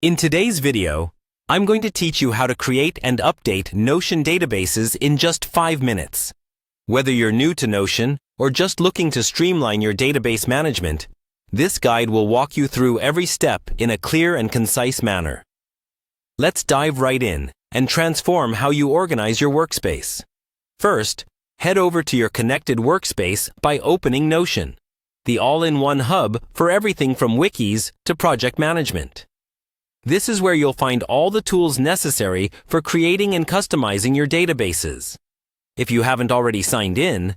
In today's video, I'm going to teach you how to create and update Notion databases in just 5 minutes. Whether you're new to Notion or just looking to streamline your database management, this guide will walk you through every step in a clear and concise manner. Let's dive right in and transform how you organize your workspace. First, head over to your connected workspace by opening Notion, the all-in-one hub for everything from wikis to project management. This is where you'll find all the tools necessary for creating and customizing your databases. If you haven't already signed in,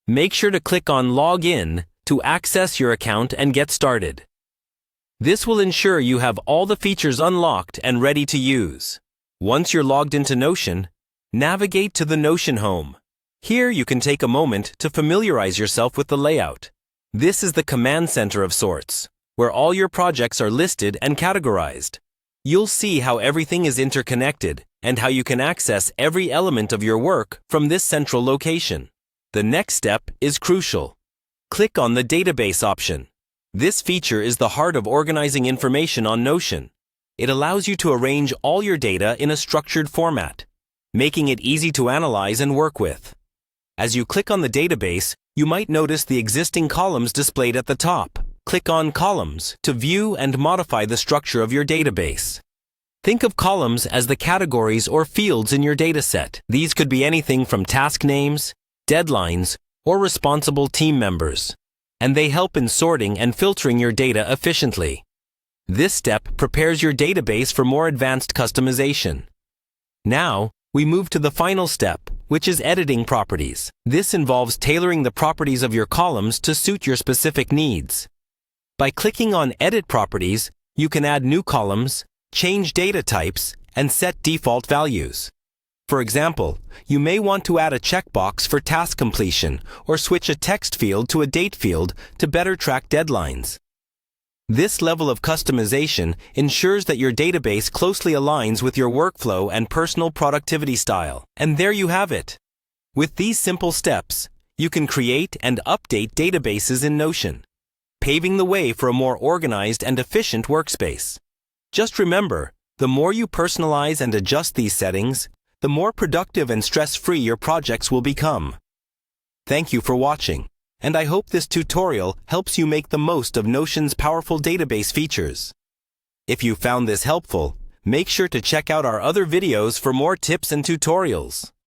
make sure to click on Log In to access your account and get started. This will ensure you have all the features unlocked and ready to use. Once you're logged into Notion, navigate to the Notion home. Here you can take a moment to familiarize yourself with the layout. This is the command center of sorts, where all your projects are listed and categorized. You'll see how everything is interconnected and how you can access every element of your work from this central location. The next step is crucial. Click on the database option. This feature is the heart of organizing information on Notion. It allows you to arrange all your data in a structured format, making it easy to analyze and work with. As you click on the database, you might notice the existing columns displayed at the top. Click on Columns to view and modify the structure of your database. Think of columns as the categories or fields in your dataset. These could be anything from task names, deadlines, or responsible team members, and they help in sorting and filtering your data efficiently. This step prepares your database for more advanced customization. Now, we move to the final step, which is editing properties. This involves tailoring the properties of your columns to suit your specific needs. By clicking on Edit Properties, you can add new columns, change data types, and set default values. For example, you may want to add a checkbox for task completion or switch a text field to a date field to better track deadlines. This level of customization ensures that your database closely aligns with your workflow and personal productivity style. And there you have it. With these simple steps, you can create and update databases in Notion, paving the way for a more organized and efficient workspace. Just remember, the more you personalize and adjust these settings, the more productive and stress-free your projects will become. Thank you for watching, and I hope this tutorial helps you make the most of Notion's powerful database features. If you found this helpful, make sure to check out our other videos for more tips and tutorials.